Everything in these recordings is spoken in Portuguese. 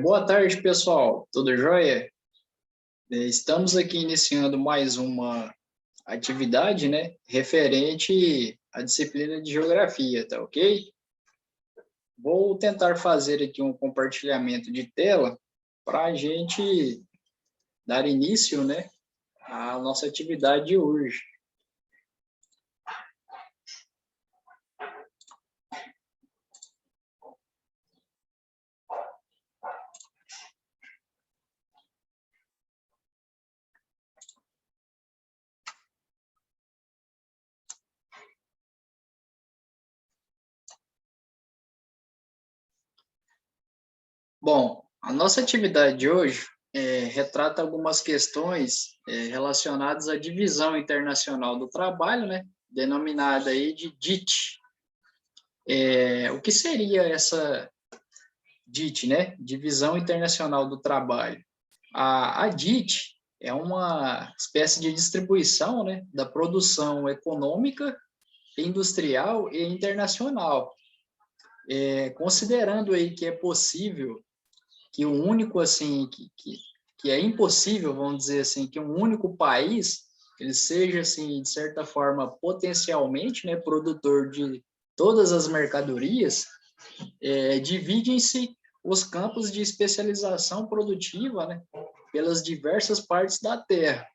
Boa tarde, pessoal. Tudo jóia? Estamos aqui iniciando mais uma atividade, né, referente à disciplina de geografia, tá ok? Vou tentar fazer aqui um compartilhamento de tela para a gente dar início, né, à nossa atividade de hoje. Bom, a nossa atividade de hoje retrata algumas questões relacionadas à divisão internacional do trabalho, né, denominada aí de DIT. O que seria essa DIT, né, Divisão Internacional do Trabalho? A DIT é uma espécie de distribuição, né, da produção econômica, industrial e internacional. Considerando aí que é possível que o único, assim, que é impossível, vamos dizer assim, que um único país ele seja, assim, de certa forma, potencialmente, né, produtor de todas as mercadorias, dividem-se os campos de especialização produtiva, né, pelas diversas partes da Terra.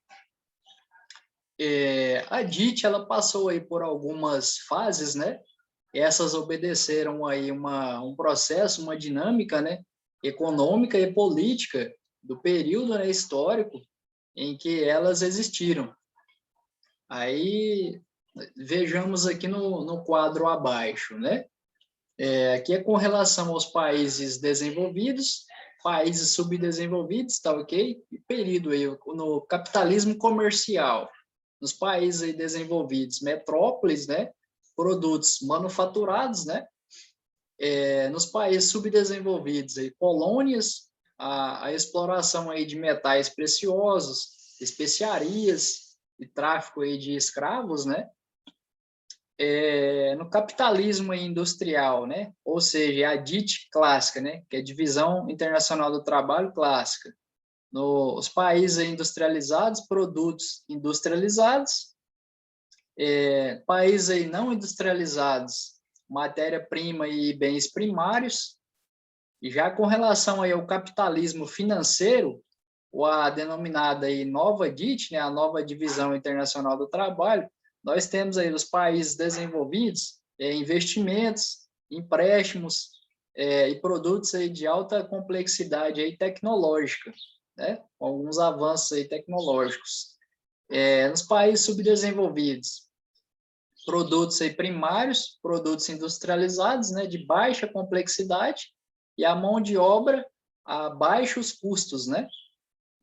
A DIT ela passou aí por algumas fases, né? Essas obedeceram aí um processo, uma dinâmica, né, econômica e política do período, né, histórico em que elas existiram. Aí vejamos aqui no quadro abaixo, né? Aqui é com relação aos países desenvolvidos, países subdesenvolvidos, tá ok? E período aí no capitalismo comercial, nos países aí desenvolvidos, metrópoles, né? Produtos manufaturados, né? Nos países subdesenvolvidos, aí, colônias, a exploração aí de metais preciosos, especiarias e tráfico aí de escravos, né? No capitalismo industrial, né? Ou seja, a DIT clássica, né? Que é a Divisão Internacional do Trabalho clássica. Nos países industrializados, produtos industrializados, países aí não industrializados, matéria-prima e bens primários. E já com relação aí ao capitalismo financeiro, ou a denominada aí nova DIT, né? A nova Divisão Internacional do Trabalho, nós temos aí os países desenvolvidos, investimentos, empréstimos e produtos aí de alta complexidade aí tecnológica, né? Com alguns avanços aí tecnológicos. Nos países subdesenvolvidos, produtos aí primários, produtos industrializados, né? De baixa complexidade e a mão de obra a baixos custos, né?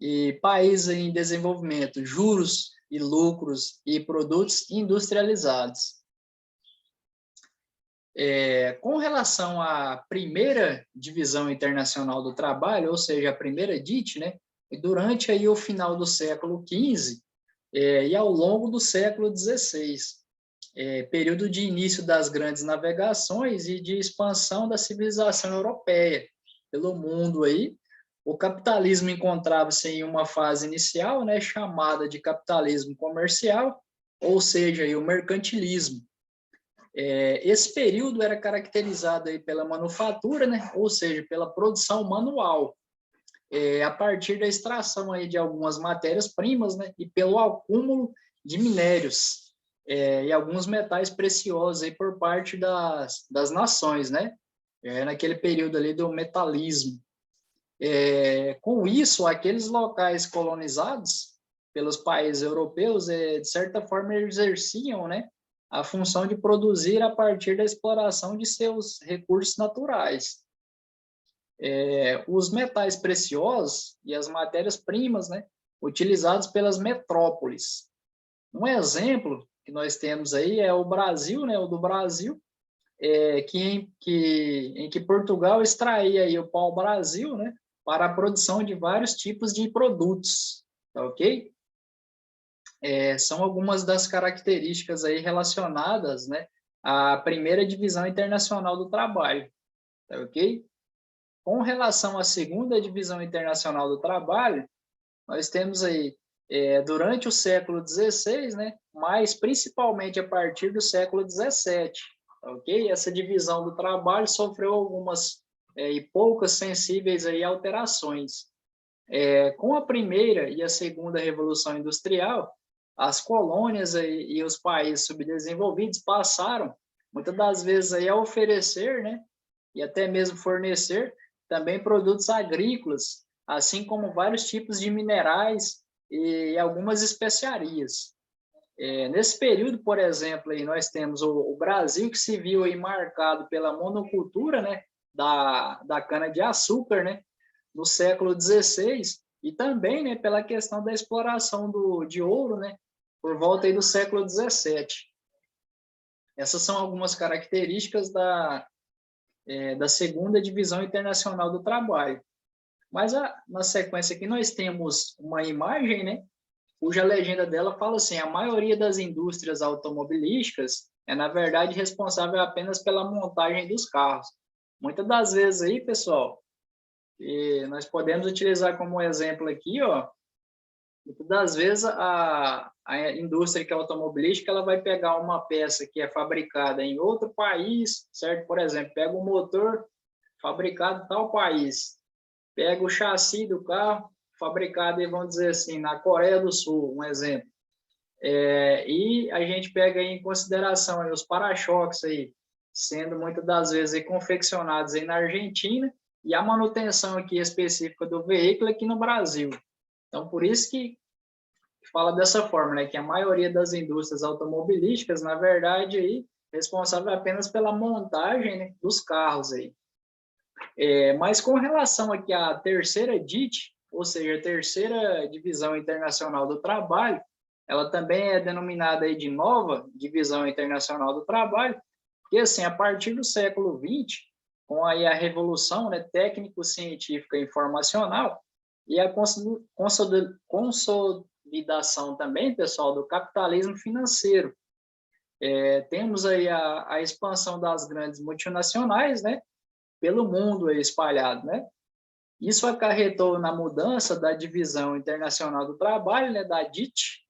E países em desenvolvimento, juros e lucros e produtos industrializados. Com relação à primeira divisão internacional do trabalho, ou seja, a primeira DIT, né, durante aí o final do século XV e ao longo do século XVI, período de início das grandes navegações e de expansão da civilização europeia pelo mundo aí, o capitalismo encontrava-se em uma fase inicial, né, chamada de capitalismo comercial, ou seja, aí, o mercantilismo. Esse período era caracterizado aí pela manufatura, né, ou seja, pela produção manual, a partir da extração aí de algumas matérias-primas, né, e pelo acúmulo de minérios e alguns metais preciosos aí por parte das nações, né, naquele período ali do metalismo. Com isso, aqueles locais colonizados pelos países europeus, de certa forma, exerciam, né, a função de produzir a partir da exploração de seus recursos naturais. Os metais preciosos e as matérias-primas, né, utilizados pelas metrópoles. Um exemplo que nós temos aí é o Brasil, né, o do Brasil, em que Portugal extraía aí o pau-brasil, né, para a produção de vários tipos de produtos, tá ok? São algumas das características aí relacionadas, né, à primeira divisão internacional do trabalho, tá ok? Com relação à segunda divisão internacional do trabalho, nós temos aí, durante o século XVI, né, mas principalmente a partir do século XVII, ok? Essa divisão do trabalho sofreu algumas e poucas sensíveis aí alterações. Com a primeira e a segunda revolução industrial, as colônias e os países subdesenvolvidos passaram, muitas das vezes, aí, a oferecer, né, e até mesmo fornecer também produtos agrícolas, assim como vários tipos de minerais e algumas especiarias. Nesse período, por exemplo, aí nós temos o Brasil, que se viu aí marcado pela monocultura, né, da cana-de-açúcar, né, no século XVI, e também, né, pela questão da exploração de ouro, né, por volta aí do século XVII. Essas são algumas características da segunda divisão internacional do trabalho. Mas na sequência aqui nós temos uma imagem, né, cuja legenda dela fala assim: a maioria das indústrias automobilísticas é, na verdade, responsável apenas pela montagem dos carros. Muitas das vezes aí, pessoal, e nós podemos utilizar como exemplo aqui, ó, muitas das vezes a indústria que é automobilística, ela vai pegar uma peça que é fabricada em outro país, certo? Por exemplo, pega um motor fabricado em tal país, pega o chassi do carro fabricado, vamos dizer assim, na Coreia do Sul, um exemplo. E a gente pega aí em consideração aí os para-choques aí, sendo muitas das vezes aí confeccionados aí na Argentina, e a manutenção aqui específica do veículo aqui no Brasil. Então, por isso que fala dessa forma, né, que a maioria das indústrias automobilísticas, na verdade, aí, responsável apenas pela montagem, né, dos carros aí. Mas com relação aqui à terceira DIT, ou seja, a terceira divisão internacional do trabalho, ela também é denominada aí de nova divisão internacional do trabalho, porque assim, a partir do século XX, com aí a revolução, né, técnico-científica e informacional, e a consolidação também, pessoal, do capitalismo financeiro. Temos aí a expansão das grandes multinacionais, né, pelo mundo aí espalhado, né? Isso acarretou na mudança da divisão internacional do trabalho, né, da DIT,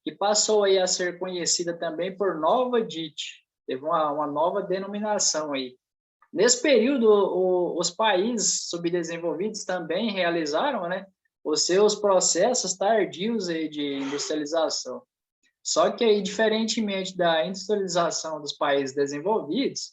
que passou aí a ser conhecida também por nova DIT. Teve uma nova denominação aí. Nesse período, os países subdesenvolvidos também realizaram, né, os seus processos tardios aí de industrialização. Só que aí, diferentemente da industrialização dos países desenvolvidos,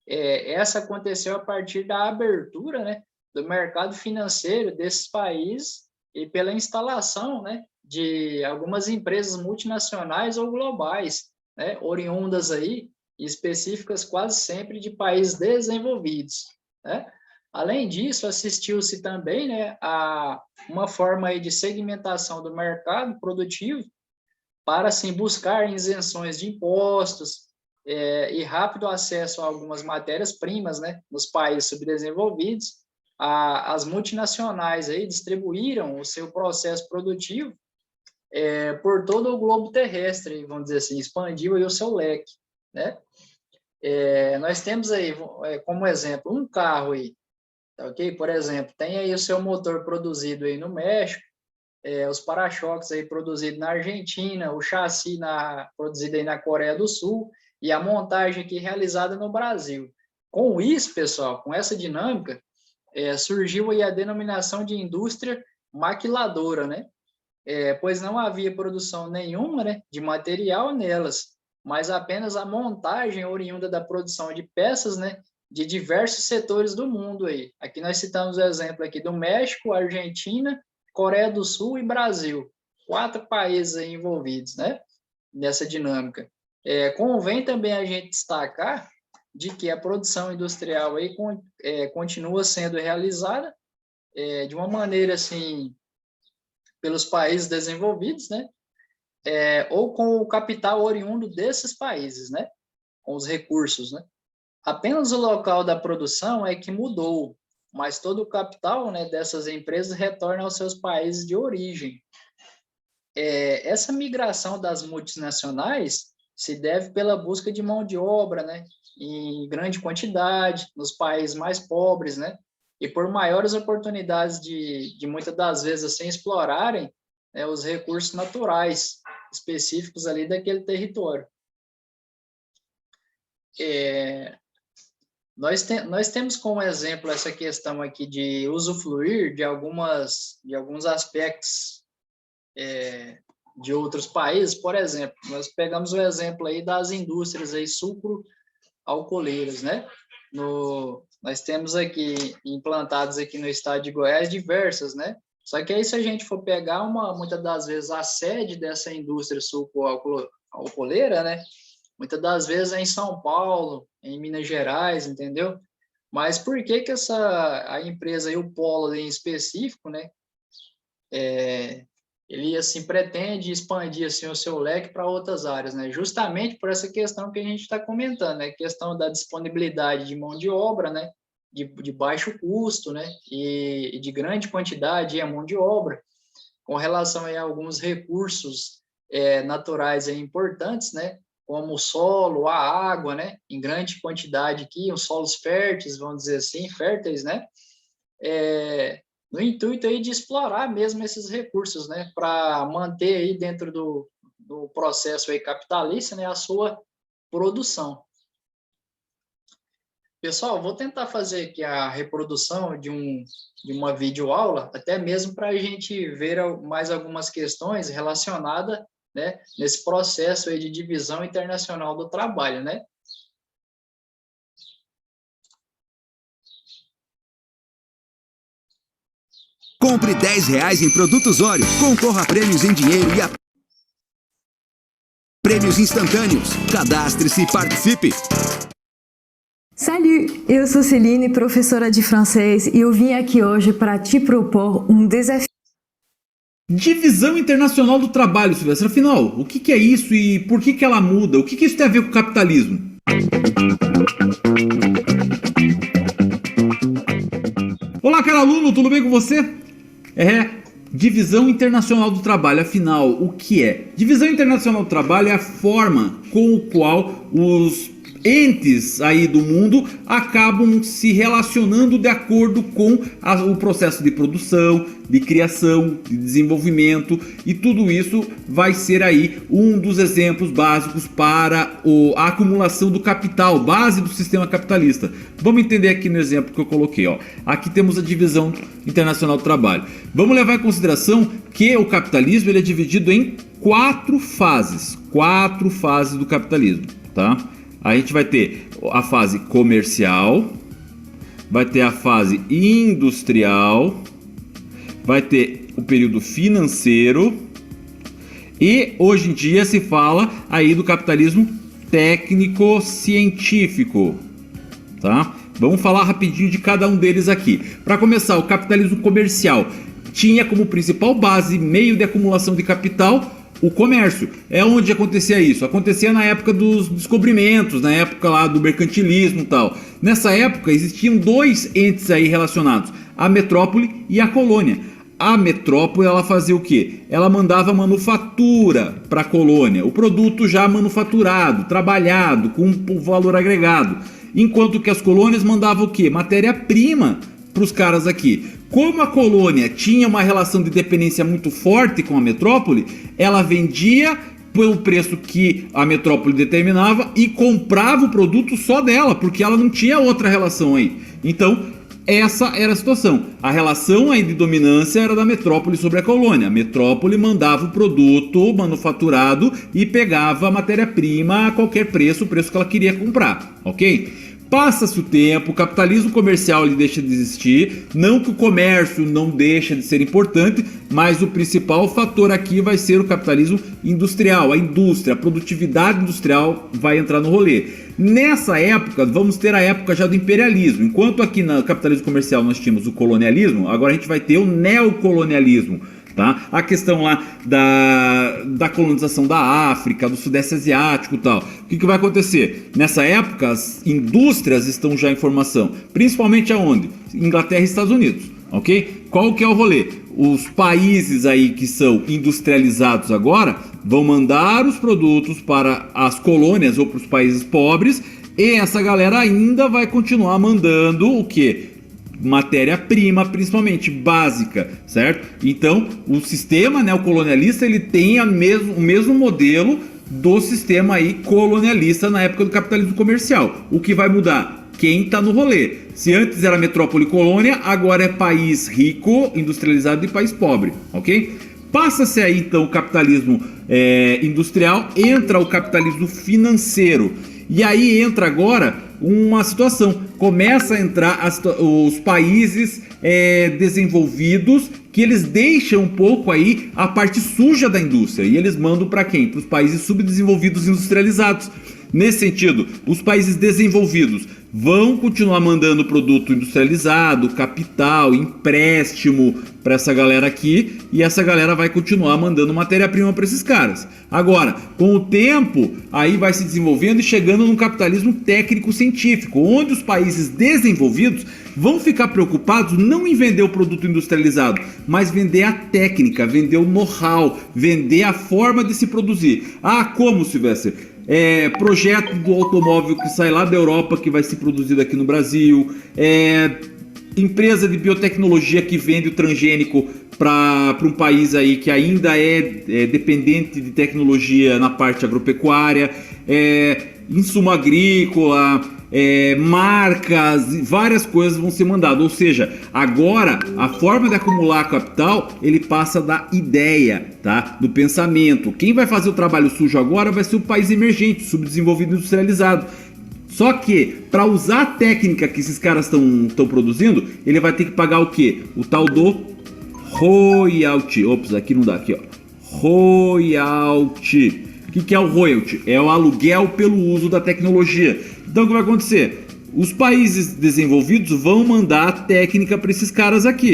essa aconteceu a partir da abertura, né, do mercado financeiro desses países e pela instalação, né, de algumas empresas multinacionais ou globais, né, oriundas aí, específicas quase sempre de países desenvolvidos, né? Além disso, assistiu-se também, né, a uma forma aí de segmentação do mercado produtivo para, assim, buscar isenções de impostos, e rápido acesso a algumas matérias-primas, né, nos países subdesenvolvidos. As multinacionais aí distribuíram o seu processo produtivo por todo o globo terrestre, vamos dizer assim, expandiu aí o seu leque, né? Nós temos aí, como exemplo, um carro aí, tá, ok? Por exemplo, tem aí o seu motor produzido aí no México, os para-choques aí produzidos na Argentina, o chassi produzido aí na Coreia do Sul, e a montagem aqui realizada no Brasil. Com isso, pessoal, com essa dinâmica, surgiu aí a denominação de indústria maquiladora, né? Pois não havia produção nenhuma, né, de material nelas, mas apenas a montagem oriunda da produção de peças, né, de diversos setores do mundo aí. Aqui nós citamos o exemplo aqui do México, Argentina, Coreia do Sul e Brasil. 4 países aí envolvidos, né, nessa dinâmica. Convém também a gente destacar de que a produção industrial aí continua sendo realizada de uma maneira assim pelos países desenvolvidos, né? Ou com o capital oriundo desses países, né? Com os recursos, né? Apenas o local da produção é que mudou, mas todo o capital, né, dessas empresas retorna aos seus países de origem. Essa migração das multinacionais se deve pela busca de mão de obra, né, em grande quantidade, nos países mais pobres, né, e por maiores oportunidades de muitas das vezes assim, explorarem, né, os recursos naturais específicos ali daquele território. Nós temos como exemplo essa questão aqui de usufruir de alguns aspectos de outros países. Por exemplo, nós pegamos o exemplo aí das indústrias aí sucro-alcooleiras, né? Nós temos aqui implantados aqui no estado de Goiás diversas, né? Só que aí se a gente for pegar muitas das vezes a sede dessa indústria sucro-alcooleira, né? Muitas das vezes é em São Paulo, em Minas Gerais, entendeu? Mas por que a empresa e o polo ali em específico, né? Ele assim pretende expandir assim o seu leque para outras áreas, né? Justamente por essa questão que a gente está comentando, né? Questão da disponibilidade de mão de obra, né? De baixo custo, né? E de grande quantidade de mão de obra, com relação a alguns recursos naturais importantes, né? Como o solo, a água, né? Em grande quantidade aqui, os solos férteis, vamos dizer assim, férteis, né? No intuito aí de explorar mesmo esses recursos, né? Para manter aí dentro do processo aí capitalista, né? A sua produção. Pessoal, vou tentar fazer aqui a reprodução de uma videoaula, até mesmo para a gente ver mais algumas questões relacionadas, né, nesse processo aí de divisão internacional do trabalho, né? Compre R$10 em produtos Oreo, concorra a prêmios em dinheiro e a prêmios instantâneos. Cadastre-se e participe! Salut, eu sou Celine, professora de francês, e eu vim aqui hoje para te propor um desafio. Divisão Internacional do Trabalho, Silvestre. Afinal, o que é isso e por que ela muda? O que isso tem a ver com o capitalismo? Olá, caro aluno, tudo bem com você? Divisão Internacional do Trabalho. Afinal, o que é? Divisão Internacional do Trabalho é a forma com a qual os entes aí do mundo acabam se relacionando de acordo com o processo de produção, de criação, de desenvolvimento, e tudo isso vai ser aí um dos exemplos básicos para a acumulação do capital, base do sistema capitalista. Vamos entender aqui no exemplo que eu coloquei, ó. Aqui temos a divisão internacional do trabalho. Vamos levar em consideração que o capitalismo ele é dividido em quatro fases do capitalismo, tá? A gente vai ter a fase comercial, vai ter a fase industrial, vai ter o período financeiro e hoje em dia se fala aí do capitalismo técnico-científico, tá? Vamos falar rapidinho de cada um deles aqui. Para começar, o capitalismo comercial tinha como principal base, meio de acumulação de capital, o comércio. É onde acontecia isso? Acontecia na época dos descobrimentos, na época lá do mercantilismo e tal. Nessa época existiam dois entes aí relacionados, a metrópole e a colônia. A metrópole ela fazia o quê? Ela mandava manufatura para a colônia, o produto já manufaturado, trabalhado, com valor agregado. Enquanto que as colônias mandavam o quê? Matéria-prima para os caras aqui. Como a colônia tinha uma relação de dependência muito forte com a metrópole, ela vendia pelo preço que a metrópole determinava e comprava o produto só dela, porque ela não tinha outra relação aí. Então, essa era a situação. A relação aí de dominância era da metrópole sobre a colônia. A metrópole mandava o produto manufaturado e pegava a matéria-prima a qualquer preço, o preço que ela queria comprar, ok? Passa-se o tempo, o capitalismo comercial ele deixa de existir, não que o comércio não deixa de ser importante, mas o principal fator aqui vai ser o capitalismo industrial, a indústria, a produtividade industrial vai entrar no rolê. Nessa época, vamos ter a época já do imperialismo. Enquanto aqui no capitalismo comercial nós tínhamos o colonialismo, agora a gente vai ter o neocolonialismo. Tá? A questão lá da colonização da África, do Sudeste Asiático e tal. O que vai acontecer? Nessa época, as indústrias estão já em formação. Principalmente aonde? Inglaterra e Estados Unidos. Ok? Qual que é o rolê? Os países aí que são industrializados agora vão mandar os produtos para as colônias ou para os países pobres. E essa galera ainda vai continuar mandando o quê? matéria-prima, principalmente básica, certo? Então, o sistema neocolonialista, ele tem o mesmo modelo do sistema aí colonialista na época do capitalismo comercial. O que vai mudar? Quem está no rolê. Se antes era metrópole e colônia, agora é país rico, industrializado e país pobre, ok? Passa-se aí então o capitalismo industrial, entra o capitalismo financeiro. E aí entra agora uma situação, começa a entrar os países desenvolvidos, que eles deixam um pouco aí a parte suja da indústria, e eles mandam para quem? Para os países subdesenvolvidos industrializados. Nesse sentido, os países desenvolvidos vão continuar mandando produto industrializado, capital, empréstimo para essa galera aqui, e essa galera vai continuar mandando matéria-prima para esses caras. Agora, com o tempo, aí vai se desenvolvendo e chegando num capitalismo técnico-científico, onde os países desenvolvidos vão ficar preocupados não em vender o produto industrializado, mas vender a técnica, vender o know-how, vender a forma de se produzir. Ah, como, Silvestre? Projeto do automóvel que sai lá da Europa, que vai ser produzido aqui no Brasil, empresa de biotecnologia que vende o transgênico para um país aí que ainda é dependente de tecnologia na parte agropecuária, insumo agrícola, marcas, várias coisas vão ser mandadas. Ou seja, agora a forma de acumular capital, ele passa da ideia, tá? Do pensamento. Quem vai fazer o trabalho sujo agora vai ser o país emergente, subdesenvolvido, industrializado. Só que, para usar a técnica que esses caras estão produzindo, ele vai ter que pagar o quê? O tal do royalty. Ops, aqui não dá, aqui ó. Royalty. O que é o royalty? É o aluguel pelo uso da tecnologia. Então o que vai acontecer? Os países desenvolvidos vão mandar a técnica para esses caras aqui.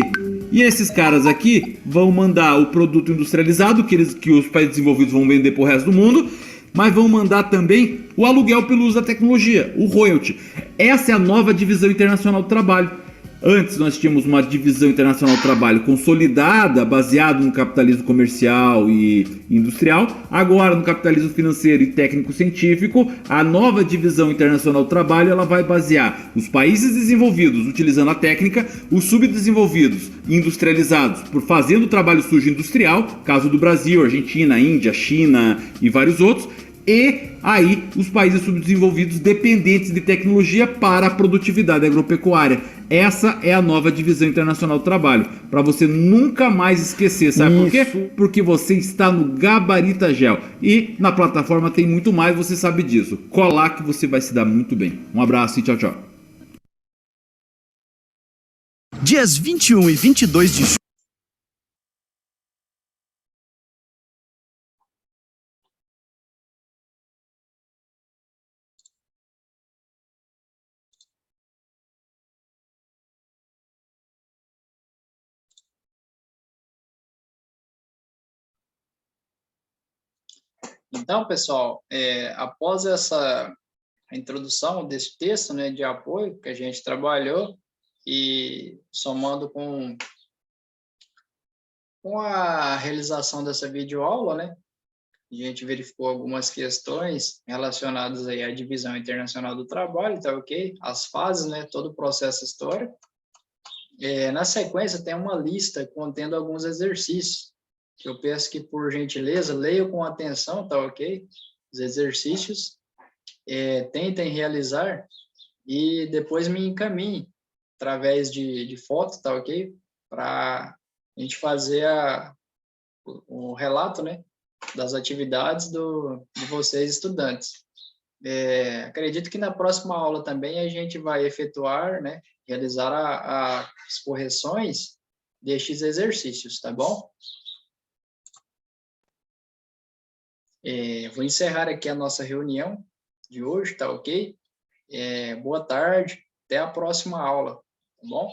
E esses caras aqui vão mandar o produto industrializado que os países desenvolvidos vão vender para o resto do mundo, mas vão mandar também o aluguel pelo uso da tecnologia, o royalty. Essa é a nova divisão internacional do trabalho. Antes nós tínhamos uma divisão internacional do trabalho consolidada, baseada no capitalismo comercial e industrial. Agora, no capitalismo financeiro e técnico-científico, a nova divisão internacional do trabalho, ela vai basear os países desenvolvidos utilizando a técnica, os subdesenvolvidos industrializados por fazendo o trabalho sujo industrial, caso do Brasil, Argentina, Índia, China e vários outros. E aí os países subdesenvolvidos dependentes de tecnologia para a produtividade agropecuária. Essa é a nova divisão internacional do trabalho, para você nunca mais esquecer, sabe por quê? Porque você está no Gabarita Gel e na plataforma tem muito mais, você sabe disso. Colar que você vai se dar muito bem. Um abraço e tchau, tchau. Dias 21 e 22 de julho. Então, pessoal, após essa introdução desse texto, né, de apoio que a gente trabalhou, e somando com a realização dessa videoaula, né, a gente verificou algumas questões relacionadas aí à divisão internacional do trabalho, tá ok? As fases, né, todo o processo histórico. Na sequência, tem uma lista contendo alguns exercícios, que eu peço que, por gentileza, leiam com atenção, tá ok? Os exercícios, tentem realizar e depois me encaminhem através de foto, tá ok? Para a gente fazer o relato, né, das atividades de vocês, estudantes. Acredito que na próxima aula também a gente vai efetuar, né, realizar as correções destes exercícios, tá bom? Vou encerrar aqui a nossa reunião de hoje, tá ok? Boa tarde, até a próxima aula, tá bom?